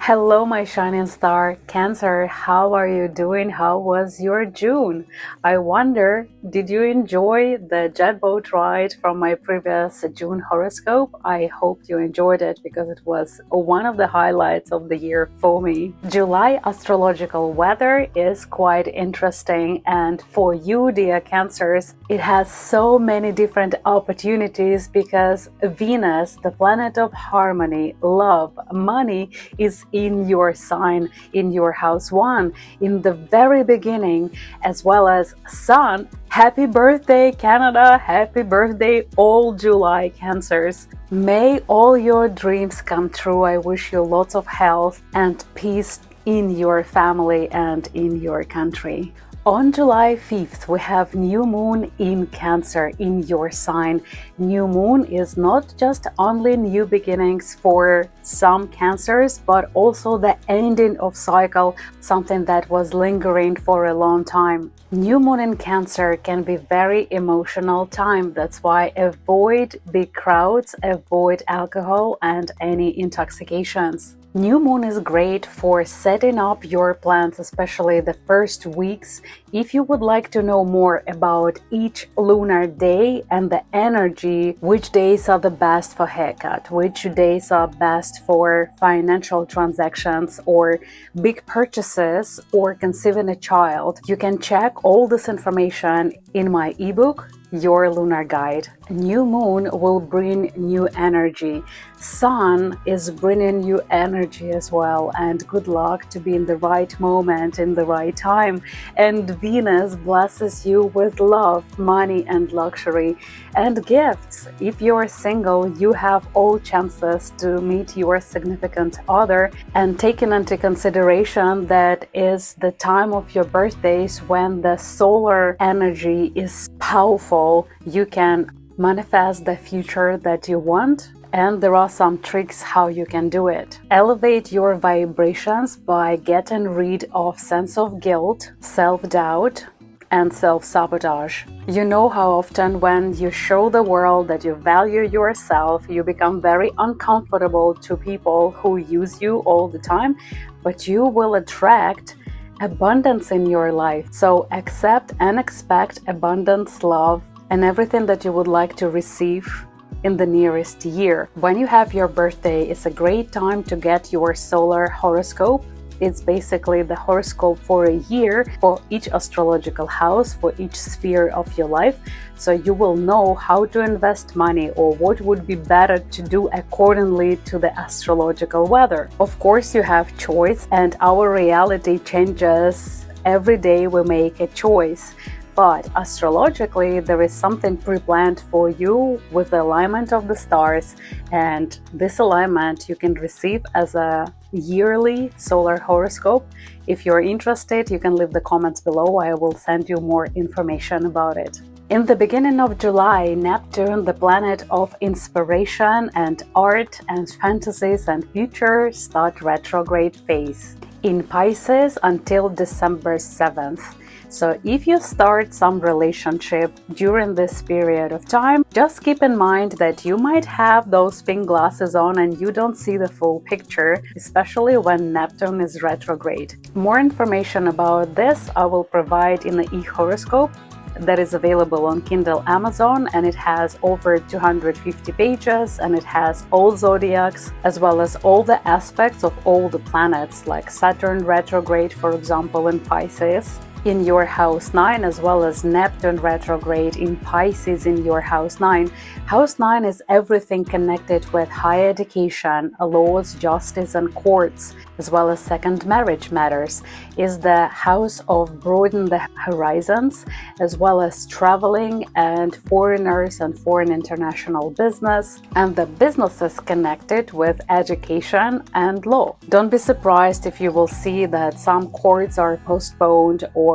Hello, my shining star, Cancer. How are you doing? How was your June? I wonder, did you enjoy the jet boat ride from my previous June horoscope? I hope you enjoyed it because it was one of the highlights of the year for me. July astrological weather is quite interesting, and for you, dear Cancers, it has so many different opportunities because Venus, the planet of harmony, love, money, is in your sign, in your house 1, in the very beginning, as well as Sun. Happy birthday, Canada! Happy birthday, all July Cancers! May all your dreams come true. I wish you lots of health and peace in your family and in your country. On July 5th, we have new moon in Cancer, in your sign. New moon is not just only new beginnings for some Cancers, but also the ending of cycle, something that was lingering for a long time. New moon in Cancer can be very emotional time. That's why avoid big crowds, avoid alcohol and any intoxications. New moon is great for setting up your plans, especially the first weeks. If you would like to know more about each lunar day and the energy, which days are the best for haircut, which days are best for financial transactions or big purchases or conceiving a child, you can check all this information in my ebook, Your Lunar Guide. New moon will bring new energy. Sun is bringing new energy as well, and good luck to be in the right moment, in the right time. And Venus blesses you with love, money and luxury and gifts. If you're single, you have all chances to meet your significant other, and taking into consideration that is the time of your birthdays when the solar energy is powerful, you can manifest the future that you want, and there are some tricks how you can do it. Elevate your vibrations by getting rid of sense of guilt, self-doubt, and self-sabotage. You know how often when you show the world that you value yourself, you become very uncomfortable to people who use you all the time, but you will attract abundance in your life. So accept and expect abundance, love, and everything that you would like to receive in the nearest year. When you have your birthday, it's a great time to get your solar horoscope. It's basically the horoscope for a year for each astrological house, for each sphere of your life. So you will know how to invest money or what would be better to do accordingly to the astrological weather. Of course, you have choice, and our reality changes every day. We make a choice. But astrologically, there is something pre-planned for you with the alignment of the stars, and this alignment you can receive as a yearly solar horoscope. If you're interested, you can leave the comments below. I will send you more information about it. In the beginning of July, Neptune, the planet of inspiration and art and fantasies and future, start retrograde phase in Pisces until December 7th. So if you start some relationship during this period of time, just keep in mind that you might have those pink glasses on and you don't see the full picture, especially when Neptune is retrograde. More information about this I will provide in the e-horoscope that is available on Kindle Amazon, and it has over 250 pages, and it has all zodiacs as well as all the aspects of all the planets, like Saturn retrograde, for example, in Pisces in your house 9, as well as Neptune retrograde in Pisces in your house 9. House 9 is everything connected with higher education, laws, justice and courts, as well as second marriage matters. Is the house of broaden the horizons, as well as traveling and foreigners and foreign international business, and the businesses connected with education and law. Don't be surprised if you will see that some courts are postponed, or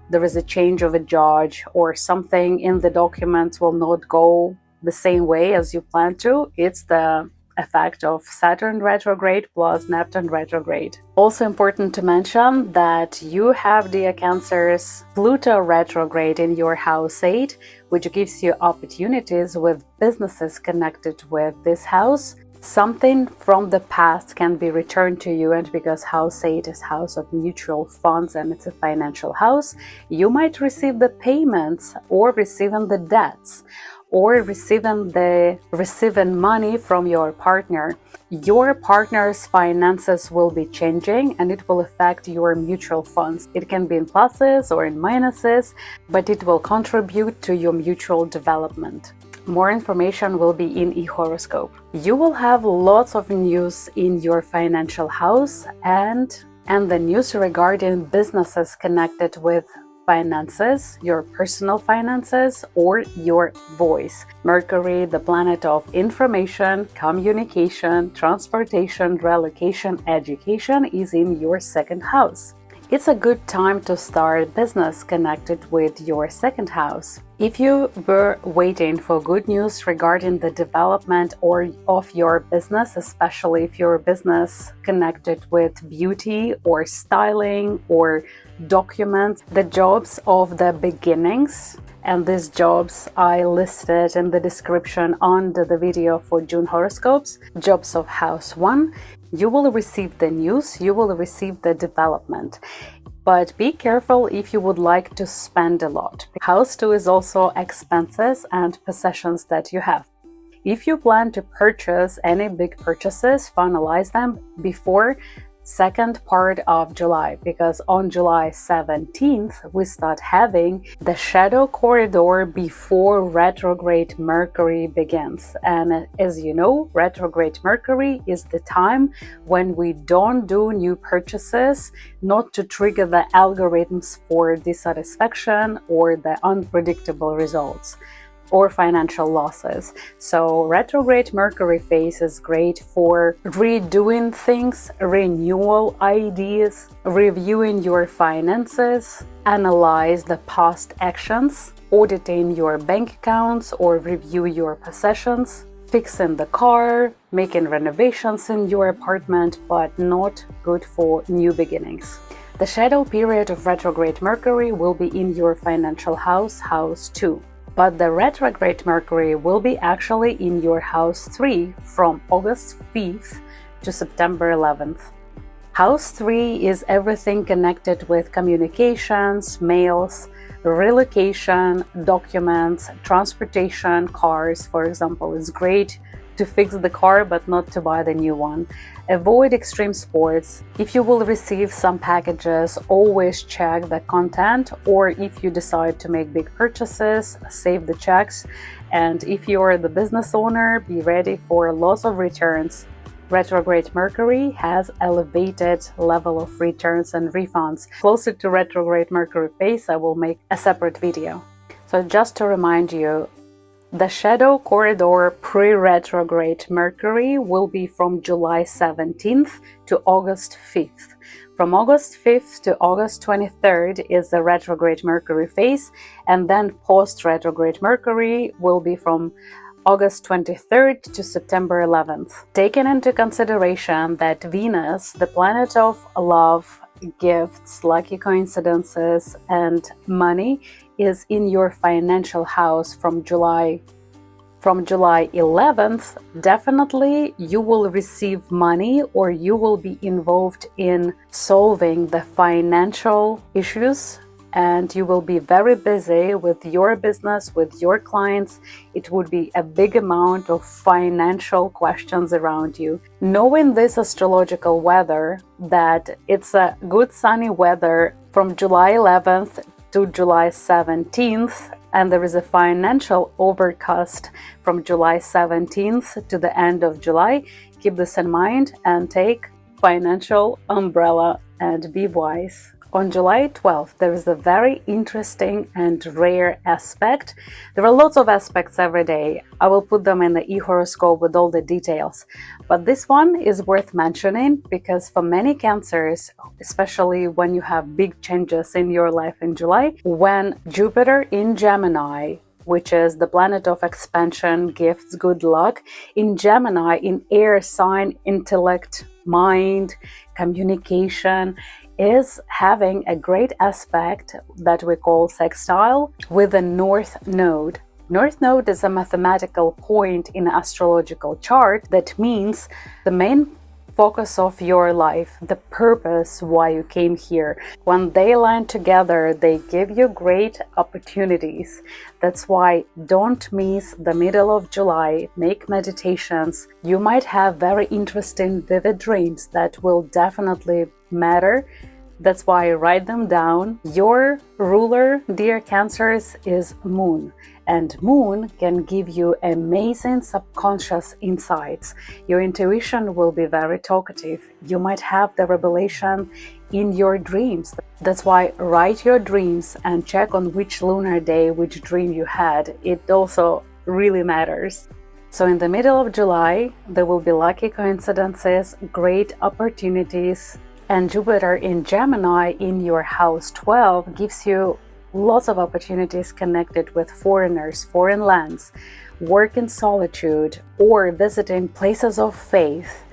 there is a change of a judge, or something in the documents will not go the same way as you plan to. It's the effect of Saturn retrograde plus Neptune retrograde. Also important to mention that you have, dear Cancers, Pluto retrograde in your house 8, which gives you opportunities with businesses connected with this house. Something from the past can be returned to you, and because house 8 is house of mutual funds and it's a financial house, you might receive the payments or receiving the debts or receiving money from your partner. Your partner's finances will be changing and it will affect your mutual funds. It can be in pluses or in minuses, but it will contribute to your mutual development. More information will be in eHoroscope. You will have lots of news in your financial house and the news regarding businesses connected with finances, your personal finances, or your voice. Mercury, the planet of information, communication, transportation, relocation, education, is in your second house. It's a good time to start business connected with your second house. If you were waiting for good news regarding the development of your business, especially if your business connected with beauty or styling or documents, the jobs of the beginnings, and these jobs I listed in the description under the video for June horoscopes, jobs of house 1, you will receive the news, you will receive the development. But be careful if you would like to spend a lot. House 2 is also expenses and possessions that you have. If you plan to purchase any big purchases, finalize them before second part of July, because on July 17th we start having the shadow corridor before retrograde Mercury begins. And as you know, retrograde Mercury is the time when we don't do new purchases, not to trigger the algorithms for dissatisfaction or the unpredictable results or financial losses. So retrograde Mercury phase is great for redoing things, renewal ideas, reviewing your finances, analyze the past actions, auditing your bank accounts or review your possessions, fixing the car, making renovations in your apartment, but not good for new beginnings. The shadow period of retrograde Mercury will be in your financial house, house 2. But the retrograde Mercury will be actually in your house 3 from August 5th to September 11th. House 3 is everything connected with communications, mails, relocation, documents, transportation, cars, for example. It's great to fix the car but not to buy the new one. Avoid extreme sports. If you will receive some packages, always check the content, or if you decide to make big purchases, save the checks. And if you're the business owner, be ready for lots of returns. Retrograde Mercury has elevated level of returns and refunds. Closer to retrograde Mercury phase, I will make a separate video. So just to remind you, the shadow corridor pre-retrograde Mercury will be from July 17th to August 5th. From August 5th to August 23rd is the retrograde Mercury phase, and then post-retrograde Mercury will be from August 23rd to September 11th. Taking into consideration that Venus, the planet of love, gifts, lucky coincidences, and money, is in your financial house from July 11th, definitely you will receive money or you will be involved in solving the financial issues, and you will be very busy with your business, with your clients. It would be a big amount of financial questions around you. Knowing this astrological weather, that it's a good sunny weather from July 11th to July 17th, and there is a financial overcast from July 17th to the end of July. Keep this in mind and take financial umbrella and be wise. On July 12th, there is a very interesting and rare aspect. There are lots of aspects every day. I will put them in the eHoroscope with all the details. But this one is worth mentioning because for many Cancers, especially when you have big changes in your life in July, when Jupiter in Gemini, which is the planet of expansion, gifts, good luck, in Gemini, in air sign, intellect, mind, communication, is having a great aspect that we call sextile with the North Node. North Node is a mathematical point in an astrological chart that means the main focus of your life, the purpose why you came here. When they align together, they give you great opportunities. That's why don't miss the middle of July. Make meditations. You might have very interesting, vivid dreams that will definitely matter. That's why write them down. Your ruler, dear Cancers, is Moon. And Moon can give you amazing subconscious insights. Your intuition will be very talkative. You might have the revelation in your dreams. That's why write your dreams and check on which lunar day, which dream you had. It also really matters. So in the middle of July, there will be lucky coincidences, great opportunities, and Jupiter in Gemini in your house 12 gives you lots of opportunities connected with foreigners, foreign lands, work in solitude, or visiting places of faith,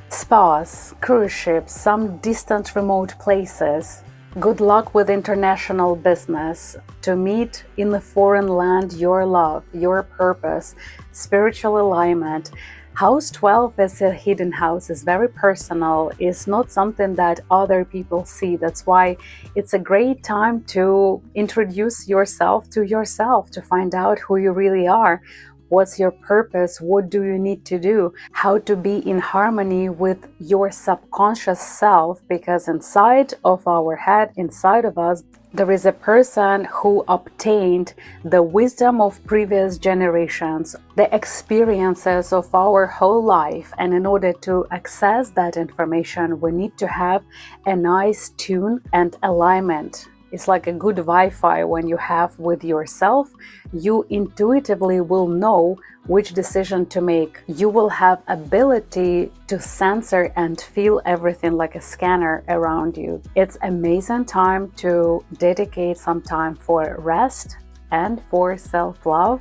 spas, cruise ships, some distant remote places. Good luck with international business, to meet in the foreign land your love, your purpose, spiritual alignment. House 12 is a hidden house, is very personal, is not something that other people see. That's why it's a great time to introduce yourself, to find out who you really are. What's your purpose? What do you need to do? How to be in harmony with your subconscious self, because inside of our head, inside of us, there is a person who obtained the wisdom of previous generations, the experiences of our whole life. And in order to access that information, we need to have a nice tune and alignment. It's like a good Wi-Fi when you have with yourself. You intuitively will know which decision to make. You will have ability to censor and feel everything like a scanner around you. It's amazing time to dedicate some time for rest and for self-love.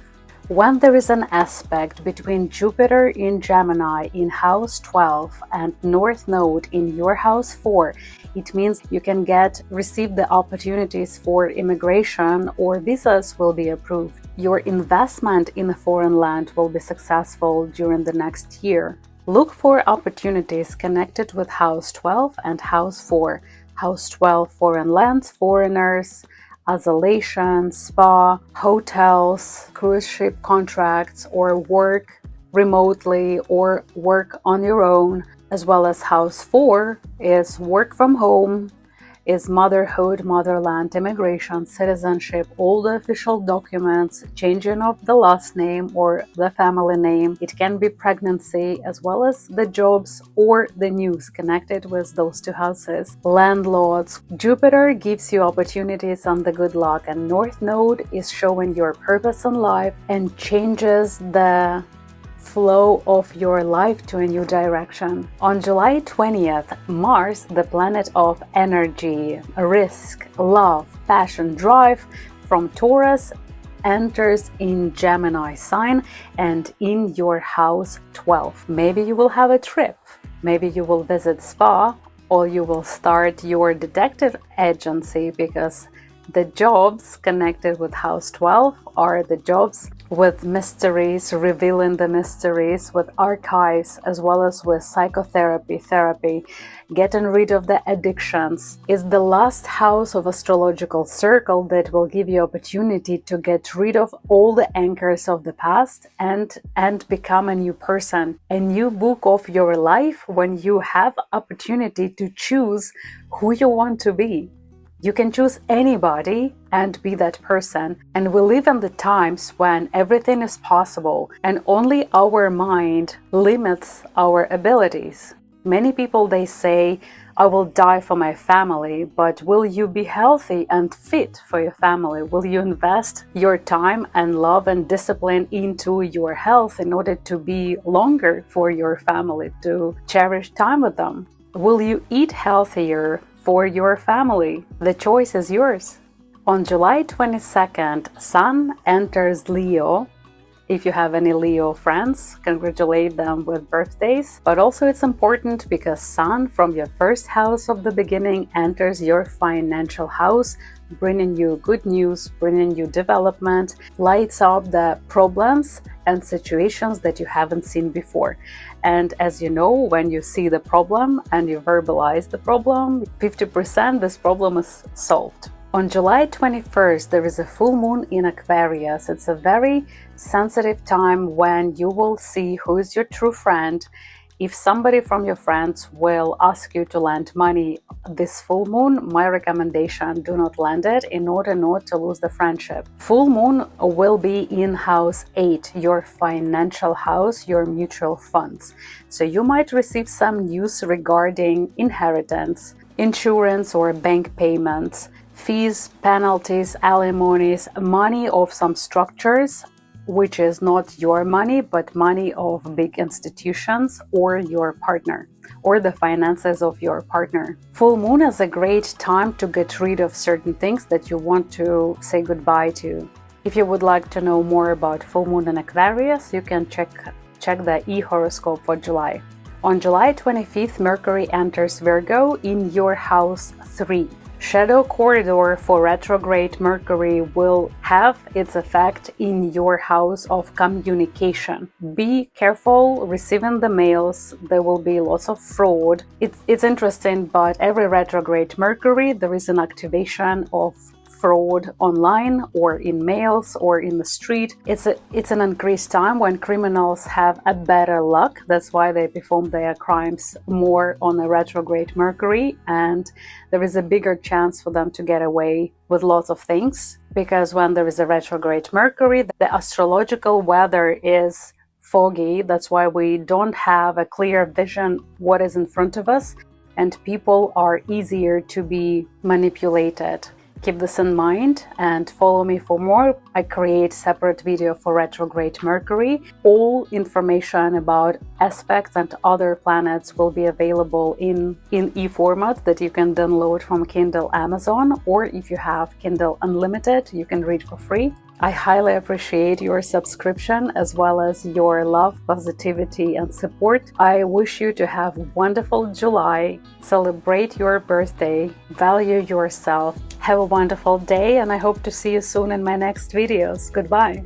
When there is an aspect between Jupiter in Gemini in house 12 and North Node in your house 4, it means you can receive the opportunities for immigration, or visas will be approved. Your investment in a foreign land will be successful during the next year. Look for opportunities connected with house 12 and house 4. House 12, foreign lands, foreigners, isolation, spa, hotels, cruise ship contracts, or work remotely or work on your own, as well as house 4 is work from home, is motherhood, motherland, immigration, citizenship, all the official documents, changing of the last name or the family name. It can be pregnancy, as well as the jobs or the news connected with those two houses. Landlords. Jupiter gives you opportunities on the good luck, and North Node is showing your purpose in life and changes the flow of your life to a new direction. On July 20th, Mars, the planet of energy, risk, love, passion, drive, from Taurus enters in Gemini sign and in your house 12. Maybe you will have a trip, maybe you will visit spa, or you will start your detective agency, because the jobs connected with house 12 are the jobs with mysteries, revealing the mysteries, with archives, as well as with psychotherapy, therapy, getting rid of the addictions. It's the last house of astrological circle that will give you opportunity to get rid of all the anchors of the past and become a new person, a new book of your life, when you have opportunity to choose who you want to be. You can choose anybody and be that person. And we live in the times when everything is possible and only our mind limits our abilities. Many people, they say, I will die for my family, but will you be healthy and fit for your family? Will you invest your time and love and discipline into your health in order to be longer for your family, to cherish time with them? Will you eat healthier for your family? The choice is yours. On July 22nd, Sun enters Leo. If you have any Leo friends, congratulate them with birthdays. But also it's important because Sun from your first house of the beginning enters your financial house, bringing you good news, bringing you development, lights up the problems and situations that you haven't seen before. And as you know, when you see the problem and you verbalize the problem, 50% this problem is solved. On July 21st, there is a full moon in Aquarius. It's a very sensitive time when you will see who is your true friend. If somebody from your friends will ask you to lend money this full moon, my recommendation, do not lend it in order not to lose the friendship. Full moon will be in house 8, your financial house, your mutual funds. So you might receive some news regarding inheritance, insurance or bank payments, fees, penalties, alimonies, money of some structures, which is not your money, but money of big institutions or your partner, or the finances of your partner. Full moon is a great time to get rid of certain things that you want to say goodbye to. If you would like to know more about full moon in Aquarius, you can check the e-horoscope for July. On July 25th, Mercury enters Virgo in your house 3. Shadow corridor for retrograde Mercury will have its effect in your house of communication. Be careful receiving the mails. There will be lots of fraud. It's interesting, but every retrograde Mercury, there is an activation of fraud online or in mails or in the street. It's an increased time when criminals have a better luck. That's why they perform their crimes more on a retrograde Mercury, and there is a bigger chance for them to get away with lots of things, because when there is a retrograde Mercury, the astrological weather is foggy. That's why we don't have a clear vision what is in front of us, and people are easier to be manipulated. Keep this in mind and follow me for more. I create separate video for retrograde Mercury. All information about aspects and other planets will be available in e-format that you can download from Kindle Amazon, or if you have Kindle Unlimited, you can read for free. I highly appreciate your subscription as well as your love, positivity, and support. I wish you to have a wonderful July, celebrate your birthday, value yourself, have a wonderful day, and I hope to see you soon in my next videos. Goodbye.